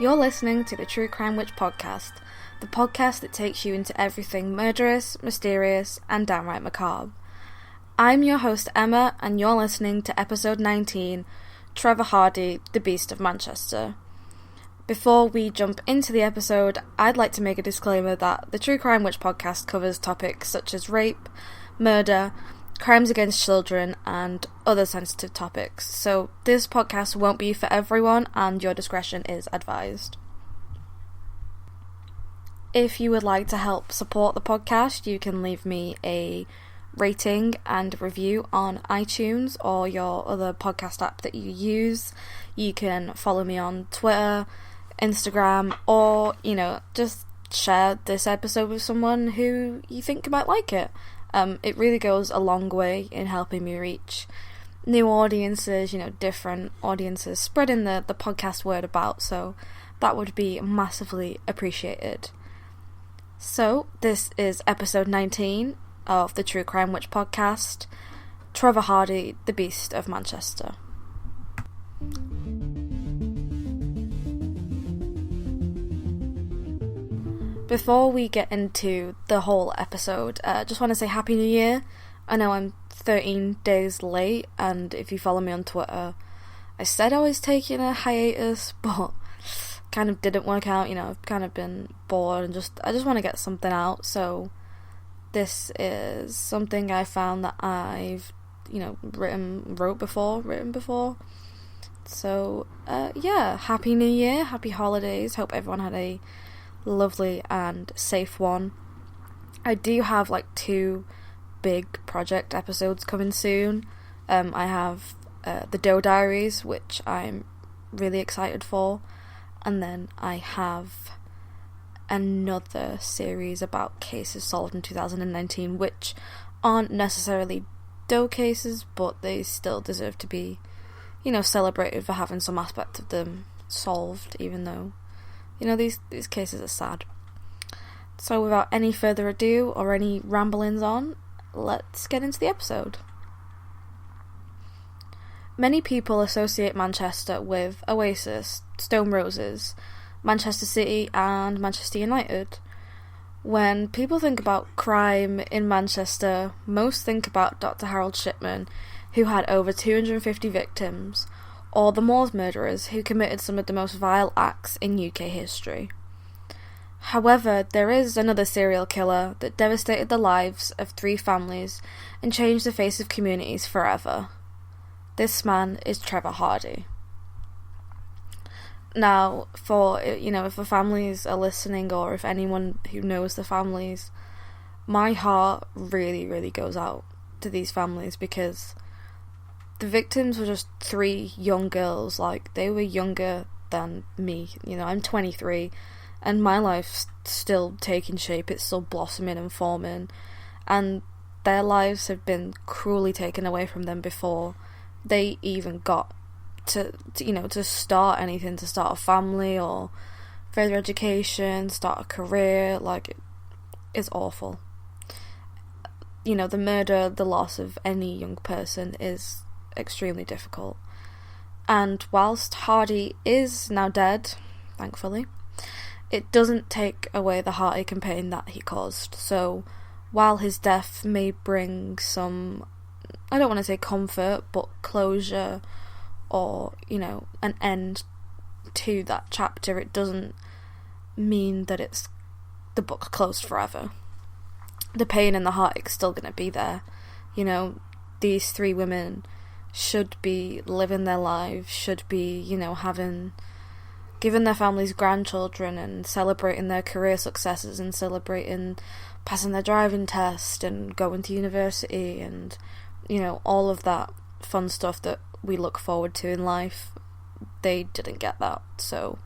You're listening to the True Crime Witch podcast, the podcast that takes you into everything murderous, mysterious, and downright macabre. I'm your host Emma, and you're listening to episode 19, Trevor Hardy, the Beast of Manchester. Before we jump into the episode, I'd like to make a disclaimer that the True Crime Witch podcast covers topics such as rape, murder, crimes against children, and other sensitive topics, so this podcast won't be for everyone and your discretion is advised. If you would like to help support the podcast, you can leave me a rating and review on iTunes or your other podcast app that you use. You can follow me on Twitter, Instagram, or, just share this episode with someone who you think might like it. It really goes a long way in helping me reach new audiences, different audiences, spreading the podcast word about, so that would be massively appreciated. So, this is episode 19 of the True Crime Witch podcast, Trevor Hardy, the Beast of Manchester. Before we get into the whole episode, I just want to say Happy New Year. I know I'm 13 days late, and if you follow me on Twitter, I said I was taking a hiatus, but kind of didn't work out. I've kind of been bored and I just want to get something out, so this is something I found that I've, written before. So, Happy New Year, Happy Holidays, hope everyone had a lovely and safe one. I do have 2 big project episodes coming soon. I have the Doe Diaries, which I'm really excited for, and then I have another series about cases solved in 2019, which aren't necessarily Doe cases, but they still deserve to be, celebrated for having some aspect of them solved, even though these cases are sad. So without any further ado or any ramblings on, let's get into the episode. Many people associate Manchester with Oasis, Stone Roses, Manchester City and Manchester United. When people think about crime in Manchester, most think about Dr. Harold Shipman, who had over 250 victims, or the Moors murderers who committed some of the most vile acts in UK history. However, there is another serial killer that devastated the lives of 3 families and changed the face of communities forever. This man is Trevor Hardy. Now, if the families are listening, or if anyone who knows the families, my heart really, really goes out to these families, because the victims were just 3 young girls. They were younger than me. I'm 23, and my life's still taking shape. It's still blossoming and forming, and their lives have been cruelly taken away from them before they even got to start anything, to start a family or further education, start a career. It's awful. The murder, the loss of any young person is extremely difficult. And whilst Hardy is now dead, thankfully, it doesn't take away the heartache and pain that he caused. So while his death may bring some, I don't want to say comfort, but closure, or an end to that chapter, it doesn't mean that it's the book closed forever. The pain and the heartache's still going to be there. These 3 women should be living their lives, should be, giving their families grandchildren and celebrating their career successes and celebrating passing their driving test and going to university and, all of that fun stuff that we look forward to in life. They didn't get that, so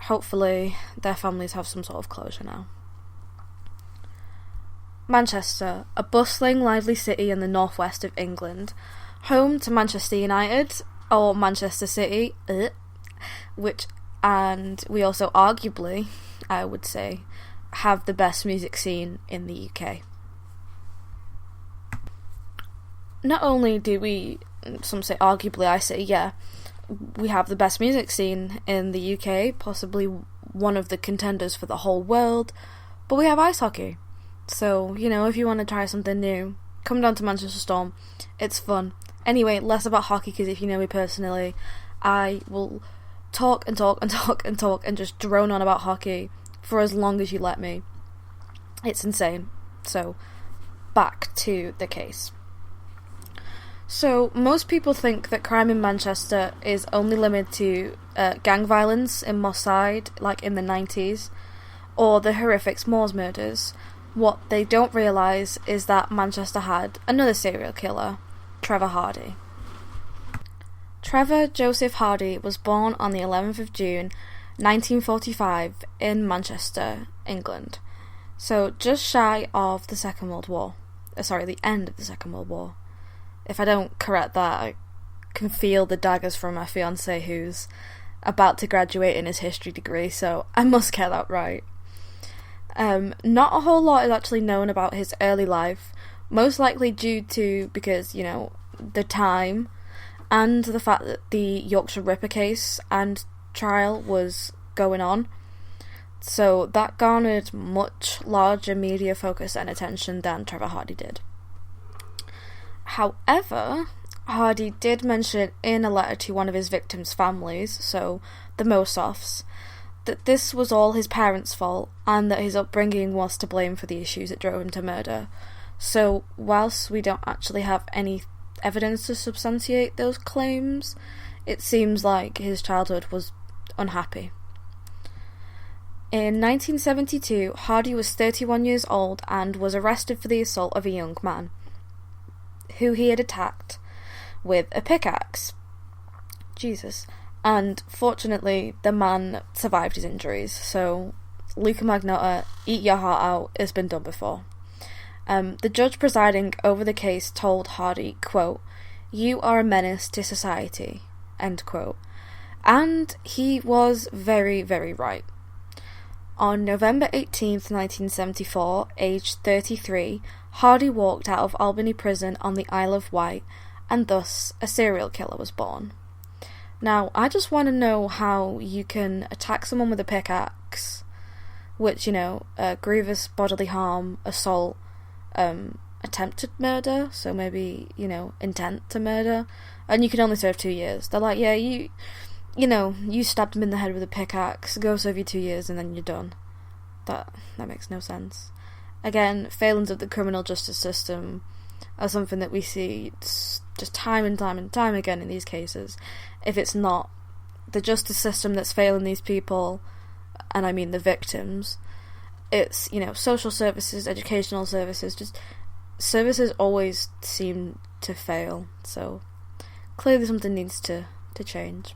hopefully their families have some sort of closure now. Manchester, a bustling, lively city in the northwest of England, home to Manchester United, or Manchester City, and we also arguably, I would say, have the best music scene in the UK. Not only do we, some say arguably, I say yeah, we have the best music scene in the UK, possibly one of the contenders for the whole world, but we have ice hockey. So, you know, if you want to try something new, come down to Manchester Storm. It's fun. Anyway, less about hockey, because if you know me personally, I will talk and talk and talk and talk and just drone on about hockey for as long as you let me. It's insane. So, back to the case. So, most people think that crime in Manchester is only limited to gang violence in Moss Side, like in the 90s, or the horrific s'mores murders. What they don't realise is that Manchester had another serial killer, Trevor Hardy. Trevor Joseph Hardy was born on the 11th of June, 1945, in Manchester, England. So, just shy of the Second World War. The end of the Second World War. If I don't correct that, I can feel the daggers from my fiancé who's about to graduate in his history degree, so I must get that right. Not a whole lot is actually known about his early life, most likely because, you know, the time and the fact that the Yorkshire Ripper case and trial was going on. So that garnered much larger media focus and attention than Trevor Hardy did. However, Hardy did mention in a letter to one of his victims' families, so the Moseths, that this was all his parents' fault and that his upbringing was to blame for the issues that drove him to murder. So, whilst we don't actually have any evidence to substantiate those claims, it seems like his childhood was unhappy. In 1972, Hardy was 31 years old and was arrested for the assault of a young man, who he had attacked with a pickaxe. Jesus. And fortunately, the man survived his injuries, so Luca Magnotta, eat your heart out, it's been done before. The judge presiding over the case told Hardy, quote, "You are a menace to society," end quote. And he was very, very right. On November 18th, 1974, aged 33, Hardy walked out of Albany Prison on the Isle of Wight, and thus a serial killer was born. Now, I just want to know how you can attack someone with a pickaxe, which, you know, grievous bodily harm, assault, attempted murder, so maybe, you know, intent to murder, and you can only serve 2 years. They're like, yeah, you stabbed him in the head with a pickaxe, go serve you 2 years and then you're done. That makes no sense. Again, failings of the criminal justice system are something that we see just time and time and time again in these cases. If it's not the justice system that's failing these people, and I mean the victims, it's, you know, social services, educational services, just services always seem to fail. So clearly something needs to change.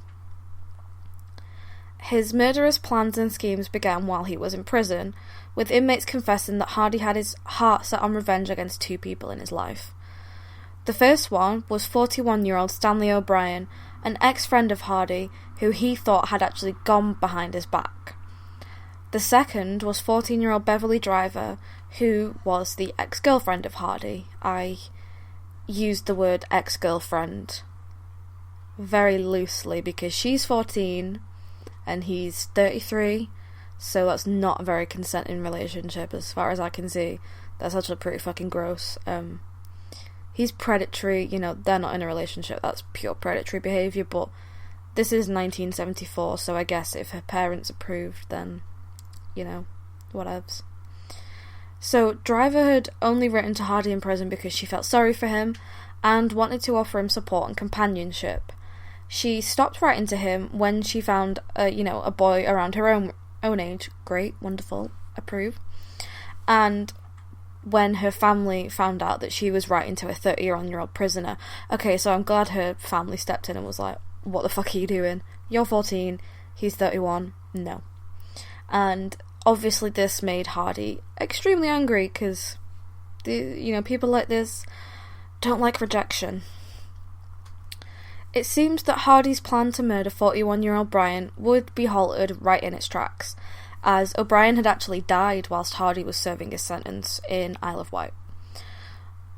His murderous plans and schemes began while he was in prison, with inmates confessing that Hardy had his heart set on revenge against 2 people in his life. The first one was 41-year-old Stanley O'Brien, an ex-friend of Hardy, who he thought had actually gone behind his back. The second was 14-year-old Beverley Driver, who was the ex-girlfriend of Hardy. I used the word ex-girlfriend very loosely because she's 14 and he's 33, so that's not a very consenting relationship as far as I can see. That's actually pretty fucking gross. He's predatory, you know, they're not in a relationship, that's pure predatory behaviour, but this is 1974, so I guess if her parents approved, then, you know, whatevs. So, Driver had only written to Hardy in prison because she felt sorry for him and wanted to offer him support and companionship. She stopped writing to him when she found, a boy around her own age. Great, wonderful, approve. And when her family found out that she was writing to a 31-year-old prisoner. Okay, so I'm glad her family stepped in and was like, what the fuck are you doing? You're 14, he's 31, no. And obviously this made Hardy extremely angry, because, people like this don't like rejection. It seems that Hardy's plan to murder 41-year-old Brian would be halted right in its tracks, as O'Brien had actually died whilst Hardy was serving his sentence in Isle of Wight.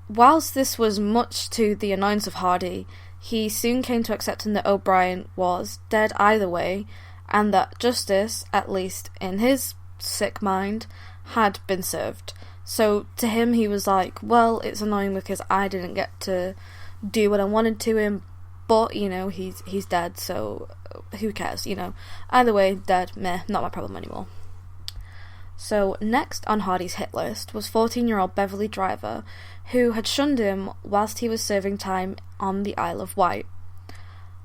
whilst this was much to the annoyance of Hardy, he soon came to accepting that O'Brien was dead either way, and that justice, at least in his sick mind, had been served. So to him, he was like, well, it's annoying because I didn't get to do what I wanted to him, but, you know, he's dead, so who cares, you know. Either way, dead, meh, not my problem anymore. So next on Hardy's hit list was 14-year-old Beverley Driver, who had shunned him whilst he was serving time on the Isle of Wight.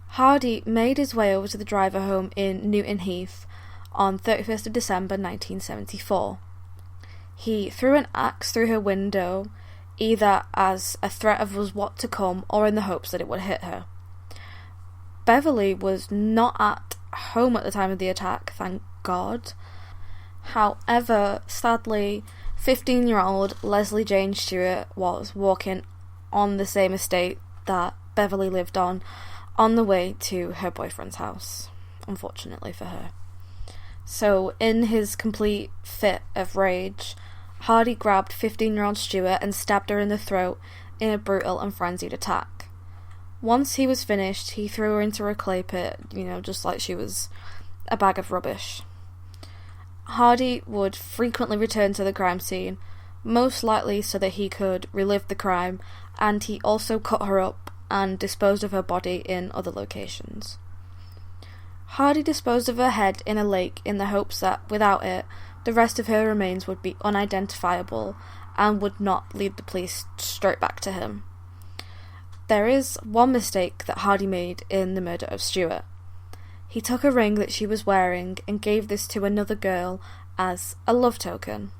Hardy made his way over to the Driver home in Newton Heath on 31st of December 1974. He threw an axe through her window, either as a threat of what to come or in the hopes that it would hit her. Beverley was not at home at the time of the attack, thank God. However, sadly, 15-year-old Leslie Jane Stewart was walking on the same estate that Beverley lived on the way to her boyfriend's house, unfortunately for her. So, in his complete fit of rage, Hardy grabbed 15-year-old Stewart and stabbed her in the throat in a brutal and frenzied attack. Once he was finished, he threw her into a clay pit, you know, just like she was a bag of rubbish. Hardy would frequently return to the crime scene, most likely so that he could relive the crime, and he also cut her up and disposed of her body in other locations. Hardy disposed of her head in a lake in the hopes that, without it, the rest of her remains would be unidentifiable and would not lead the police straight back to him. There is one mistake that Hardy made in the murder of Stewart. He took a ring that she was wearing and gave this to another girl as a love token,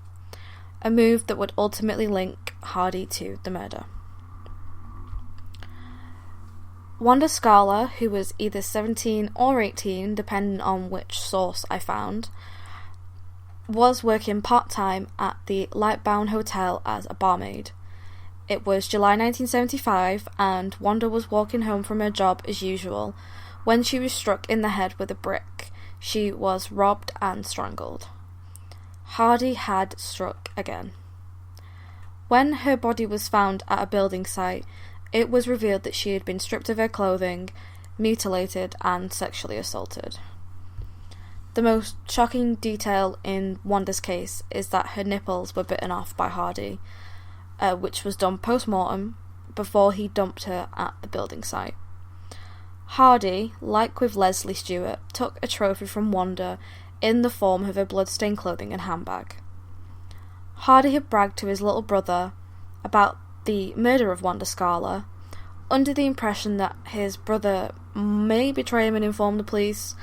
a move that would ultimately link Hardy to the murder. Wanda Scala, who was either 17 or 18, depending on which source I found, was working part-time at the Lightbound Hotel as a barmaid. It was July 1975, and Wanda was walking home from her job as usual when she was struck in the head with a brick. She was robbed and strangled. Hardy had struck again. When her body was found at a building site, it was revealed that she had been stripped of her clothing, mutilated, and sexually assaulted. The most shocking detail in Wanda's case is that her nipples were bitten off by Hardy, which was done post-mortem before he dumped her at the building site. Hardy, like with Leslie Stewart, took a trophy from Wanda in the form of her blood-stained clothing and handbag. Hardy had bragged to his little brother about the murder of Wanda Scala, under the impression that his brother may betray him and inform the police.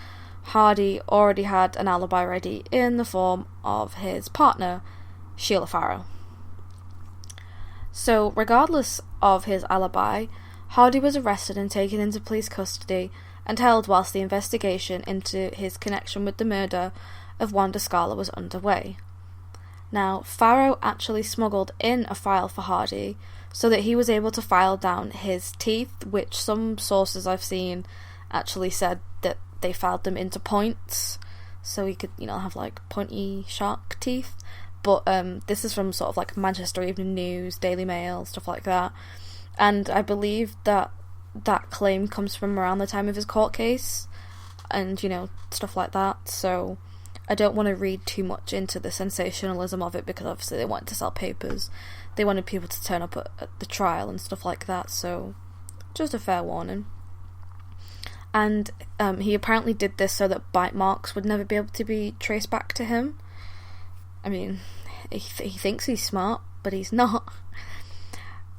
Hardy already had an alibi ready in the form of his partner, Sheila Farrow. So, regardless of his alibi, Hardy was arrested and taken into police custody and held whilst the investigation into his connection with the murder of Wanda Scala was underway. Now, Farrow actually smuggled in a file for Hardy so that he was able to file down his teeth, which some sources I've seen actually said that they filed them into points, so he could, have like pointy shark teeth. But this is from sort of like Manchester Evening News, Daily Mail, stuff like that. And I believe that claim comes from around the time of his court case, and, stuff like that. So I don't want to read too much into the sensationalism of it, because obviously they wanted to sell papers. They wanted people to turn up at the trial and stuff like that, so just a fair warning. And he apparently did this so that bite marks would never be able to be traced back to him. I mean, he thinks he's smart, but he's not.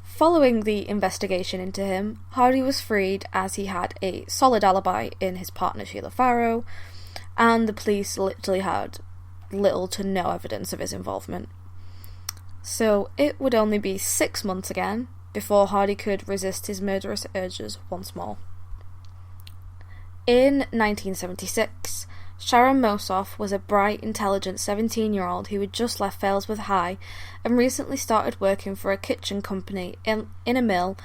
Following the investigation into him, Hardy was freed as he had a solid alibi in his partner Sheila Farrow, and the police literally had little to no evidence of his involvement. So it would only be 6 months again before Hardy could resist his murderous urges once more. In 1976, Sharon Moseph was a bright, intelligent 17-year-old who had just left Failsworth High and recently started working for a kitchen company in a mill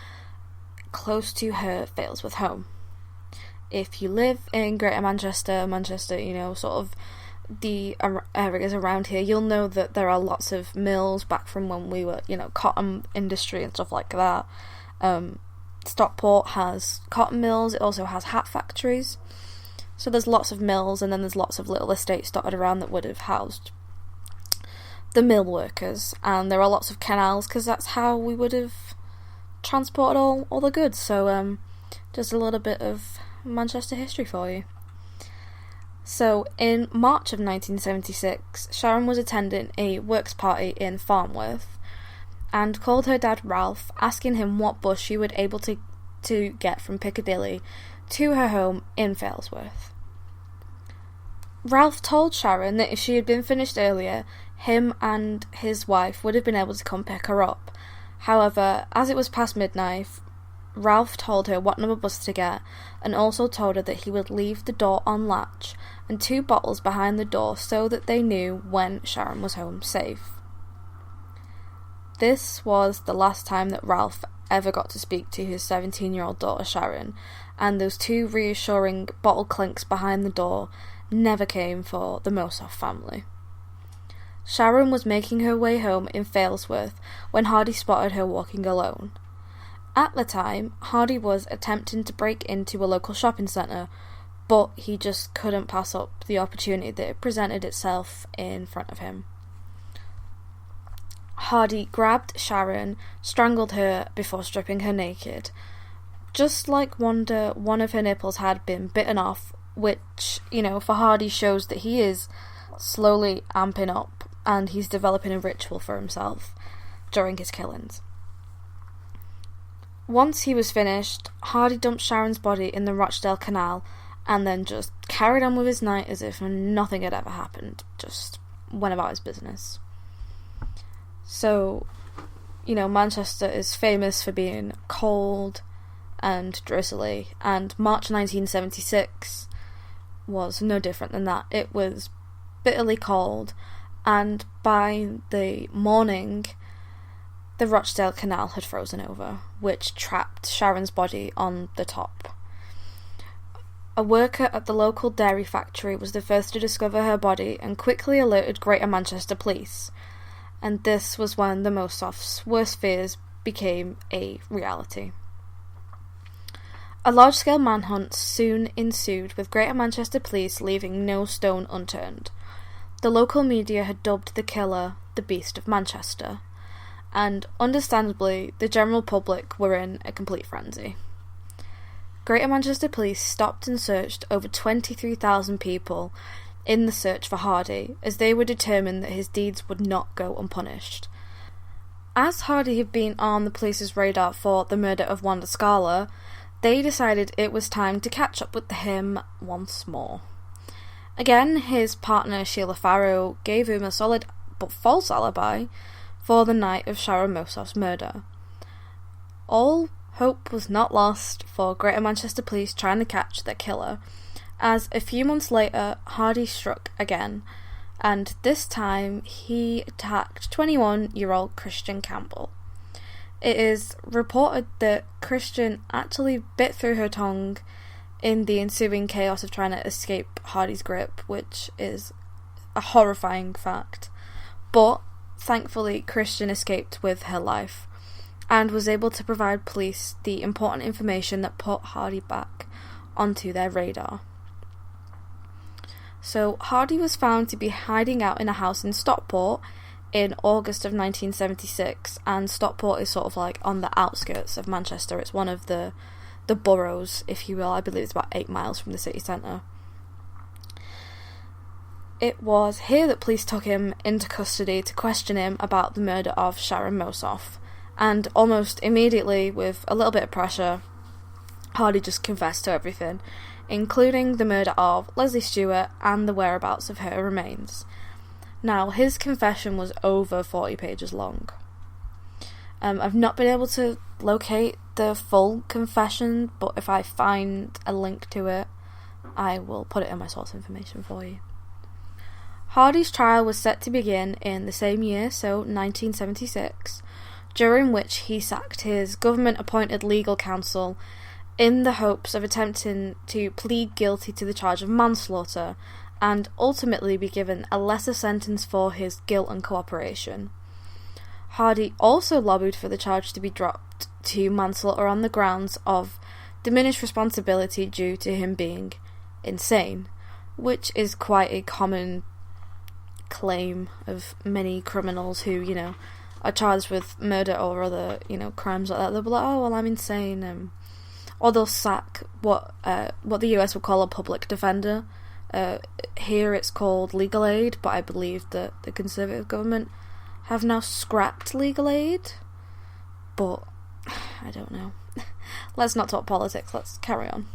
close to her Failsworth home. If you live in Greater Manchester, sort of the areas around here, you'll know that there are lots of mills back from when we were, cotton industry and stuff like that. Stockport has cotton mills, it also has hat factories. So there's lots of mills, and then there's lots of little estates dotted around that would have housed the mill workers. And there are lots of canals, because that's how we would have transported all the goods. So just a little bit of Manchester history for you. So, in March of 1976, Sharon was attending a works party in Farnworth and called her dad Ralph, asking him what bus she would able to get from Piccadilly to her home in Failsworth. Ralph told Sharon that if she had been finished earlier, him and his wife would have been able to come pick her up. However, as it was past midnight, Ralph told her what number bus to get, and also told her that he would leave the door on latch and 2 bottles behind the door so that they knew when Sharon was home safe. This was the last time that Ralph ever got to speak to his 17-year-old daughter Sharon, and those 2 reassuring bottle clinks behind the door never came for the Moseph family. Sharon was making her way home in Failsworth when Hardy spotted her walking alone. At the time, Hardy was attempting to break into a local shopping centre, but he just couldn't pass up the opportunity that presented itself in front of him. Hardy grabbed Sharon, strangled her before stripping her naked. Just like Wanda, one of her nipples had been bitten off, which, for Hardy shows that he is slowly amping up and he's developing a ritual for himself during his killings. Once he was finished, Hardy dumped Sharon's body in the Rochdale Canal and then just carried on with his night as if nothing had ever happened, just went about his business. So, Manchester is famous for being cold and drizzly, and March 1976 was no different than that. It was bitterly cold, and by the morning, the Rochdale Canal had frozen over, which trapped Sharon's body on the top. A worker at the local dairy factory was the first to discover her body and quickly alerted Greater Manchester Police, and this was when the Moseth's worst fears became a reality. A large-scale manhunt soon ensued, with Greater Manchester Police leaving no stone unturned. The local media had dubbed the killer the Beast of Manchester, and understandably, the general public were in a complete frenzy. Greater Manchester Police stopped and searched over 23,000 people in the search for Hardy, as they were determined that his deeds would not go unpunished. As Hardy had been on the police's radar for the murder of Wanda Scala, they decided it was time to catch up with him once more. Again, his partner Sheila Farrow gave him a solid but false alibi for the night of Sharon Moseth's murder. All hope was not lost for Greater Manchester Police trying to catch their killer, as a few months later Hardy struck again, and this time he attacked 21-year-old Christian Campbell. It is reported that Christian actually bit through her tongue in the ensuing chaos of trying to escape Hardy's grip, which is a horrifying fact. But thankfully, Christian escaped with her life and was able to provide police the important information that put Hardy back onto their radar. So Hardy was found to be hiding out in a house in Stockport in August of 1976, and Stockport is sort of like on the outskirts of Manchester. It's one of the boroughs, if you will. I believe it's about 8 miles from the city centre. It was here that police took him into custody to question him about the murder of Sharon Moseph, and almost immediately, with a little bit of pressure, Hardy just confessed to everything, including the murder of Leslie Stewart and the whereabouts of her remains. Now, his confession was over 40 pages long. I've not been able to locate the full confession, but if I find a link to it, I will put it in my source information for you. Hardy's trial was set to begin in the same year, so 1976, during which he sacked his government-appointed legal counsel in the hopes of attempting to plead guilty to the charge of manslaughter and ultimately be given a lesser sentence for his guilt and cooperation. Hardy also lobbied for the charge to be dropped to manslaughter on the grounds of diminished responsibility due to him being insane, which is quite a common claim of many criminals who, are charged with murder or other, crimes like that. They'll be like, oh, well, I'm insane. Or they'll sack what the US would call a public defender. Here it's called legal aid, but I believe that the Conservative government have now scrapped legal aid. But I don't know. Let's not talk politics, let's carry on.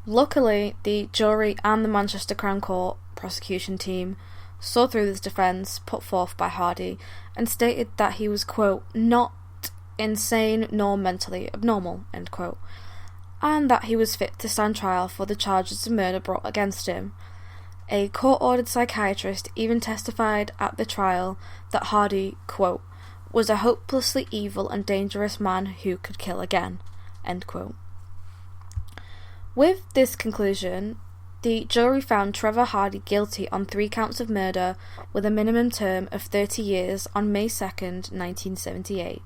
Luckily, the jury and the Manchester Crown Court prosecution team saw through this defence put forth by Hardy and stated that he was, quote, not insane nor mentally abnormal, end quote, and that he was fit to stand trial for the charges of murder brought against him. A court-ordered psychiatrist even testified at the trial that Hardy, quote, was a hopelessly evil and dangerous man who could kill again, end quote. With this conclusion, the jury found Trevor Hardy guilty on 3 counts of murder with a minimum term of 30 years on May 2nd, 1978.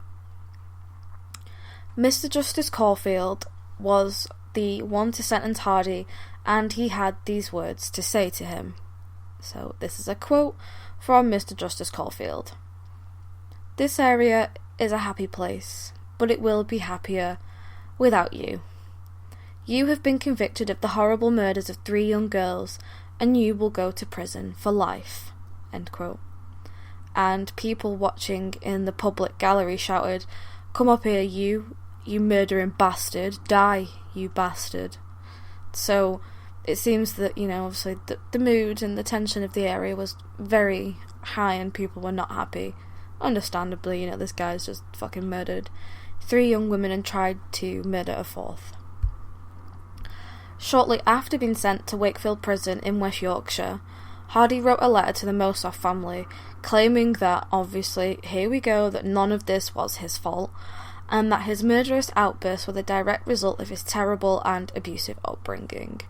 Mr. Justice Caulfield was the one to sentence Hardy, and he had these words to say to him. So this is a quote from Mr. Justice Caulfield. "This area is a happy place, but it will be happier without you. You have been convicted of the horrible murders of 3 young girls, and you will go to prison for life." End quote. And people watching in the public gallery shouted, "Come up here, you murdering bastard, die, you bastard." So it seems that, obviously the mood and the tension of the area was very high and people were not happy. Understandably, this guy's just fucking murdered 3 young women and tried to murder a 4th. Shortly after being sent to Wakefield Prison in West Yorkshire, Hardy wrote a letter to the Moseph family, claiming that, obviously, here we go, that none of this was his fault, and that his murderous outbursts were the direct result of his terrible and abusive upbringing.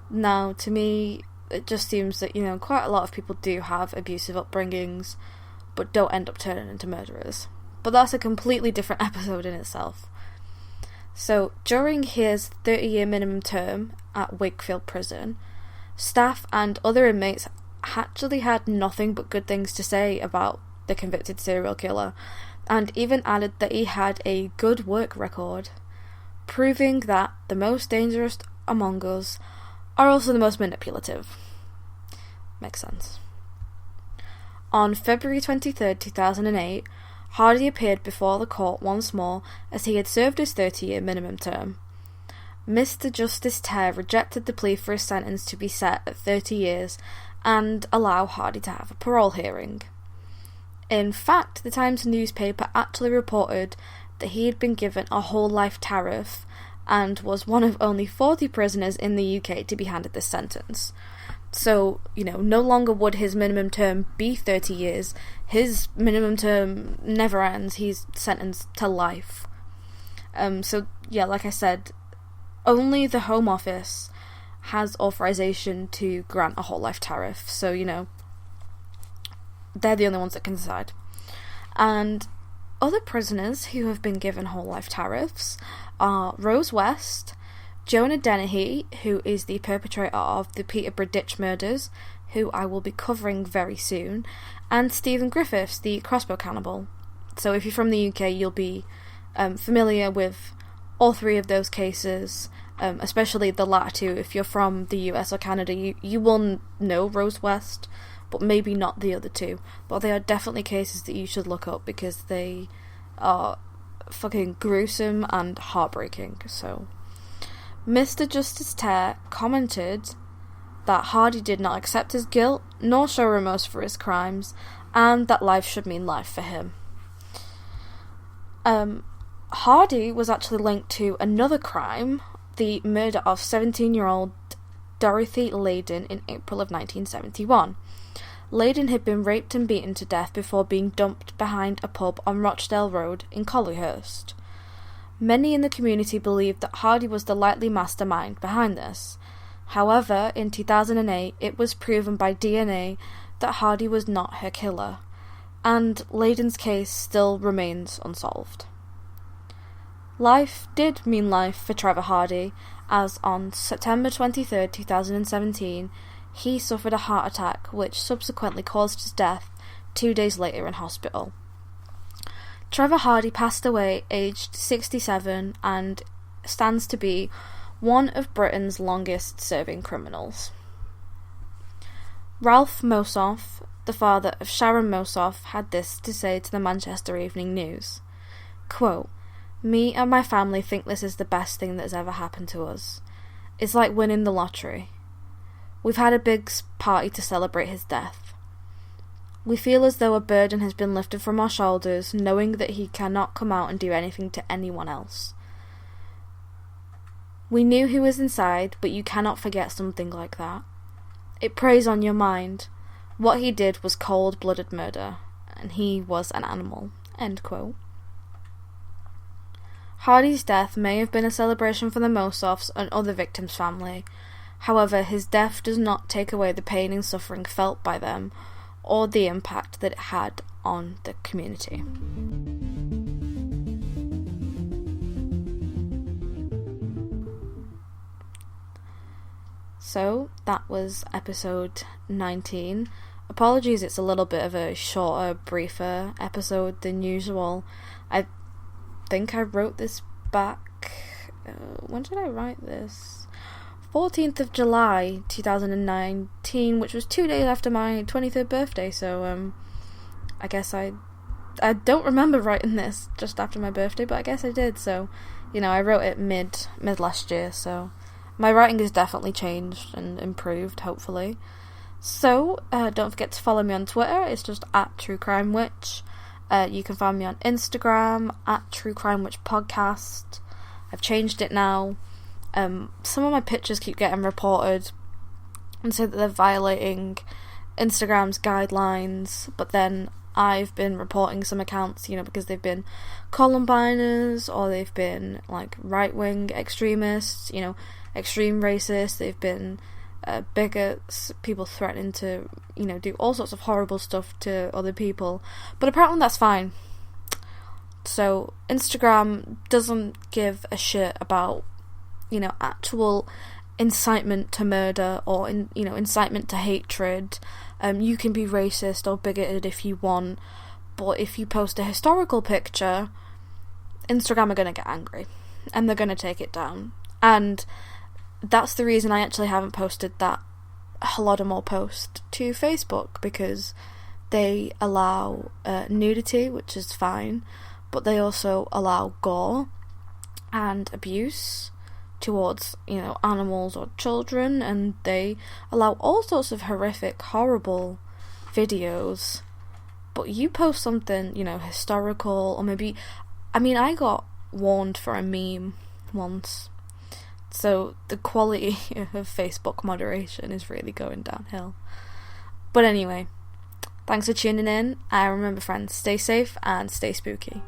Now, to me, it just seems that, quite a lot of people do have abusive upbringings, but don't end up turning into murderers. But that's a completely different episode in itself. So, during his 30-year minimum term at Wakefield Prison, staff and other inmates actually had nothing but good things to say about the convicted serial killer, and even added that he had a good work record, proving that the most dangerous among us are also the most manipulative. Makes sense. On February 23rd, 2008, Hardy appeared before the court once more as he had served his 30-year minimum term. Mr. Justice Tare rejected the plea for his sentence to be set at 30 years and allow Hardy to have a parole hearing. In fact, the Times newspaper actually reported that he had been given a whole life tariff and was one of only 40 prisoners in the UK to be handed this sentence. So, no longer would his minimum term be 30 years. His minimum term never ends. He's sentenced to life. So, like I said, only the Home Office has authorization to grant a whole life tariff. So, they're the only ones that can decide. And other prisoners who have been given whole life tariffs are Rose West, Jonah Dennehy, who is the perpetrator of the Peterborough Ditch murders, who I will be covering very soon, and Stephen Griffiths, the crossbow cannibal. So if you're from the UK, you'll be familiar with all 3 of those cases, especially the latter 2. If you're from the US or Canada, you will know Rose West, but maybe not the other 2. But they are definitely cases that you should look up because they are fucking gruesome and heartbreaking. So Mr. Justice Tare commented that Hardy did not accept his guilt nor show remorse for his crimes, and that life should mean life for him. Hardy was actually linked to another crime, the murder of 17-year-old Dorothy Layden in April of 1971. Layden had been raped and beaten to death before being dumped behind a pub on Rochdale Road in Collyhurst. Many in the community believed that Hardy was the likely mastermind behind this. However, in 2008, it was proven by DNA that Hardy was not her killer, and Layden's case still remains unsolved. Life did mean life for Trevor Hardy, as on September 23rd, 2017, he suffered a heart attack which subsequently caused his death 2 days later in hospital. Trevor Hardy passed away aged 67 and stands to be one of Britain's longest serving criminals. Ralph Moseph, the father of Sharon Moseph, had this to say to the Manchester Evening News, quote, "Me and my family think this is the best thing that's ever happened to us. It's like winning the lottery. We've had a big party to celebrate his death. We feel as though a burden has been lifted from our shoulders, knowing that he cannot come out and do anything to anyone else. We knew he was inside, but you cannot forget something like that. It preys on your mind. What he did was cold-blooded murder, and he was an animal." End quote. Hardy's death may have been a celebration for the Moseffs and other victims' family. However, his death does not take away the pain and suffering felt by them, or the impact that it had on the community. So, that was episode 19. Apologies, it's a little bit of a shorter, briefer episode than usual. I think I wrote this back... when did I write this? 14th of July 2019, which was 2 days after my 23rd birthday, so I guess I don't remember writing this just after my birthday, but I guess I did. So, I wrote it mid last year, so my writing has definitely changed and improved, hopefully. So, don't forget to follow me on Twitter. It's just @TrueCrimeWitch. You can find me on Instagram @TrueCrimeWitchPodcast. I've changed it now. Some of my pictures keep getting reported and say that they're violating Instagram's guidelines, but then I've been reporting some accounts, because they've been Columbiners, or they've been like right-wing extremists, extreme racists, they've been bigots, people threatening to, do all sorts of horrible stuff to other people, but apparently that's fine. So Instagram doesn't give a shit about actual incitement to murder or incitement to hatred. You can be racist or bigoted if you want, but if you post a historical picture, Instagram are going to get angry and they're going to take it down. And that's the reason I actually haven't posted that Holodomor post to Facebook, because they allow nudity, which is fine, but they also allow gore and abuse towards, animals or children, and they allow all sorts of horrific, horrible videos. But you post something, historical, or maybe... I got warned for a meme once. So the quality of Facebook moderation is really going downhill. But anyway, thanks for tuning in. Remember, friends, stay safe and stay spooky.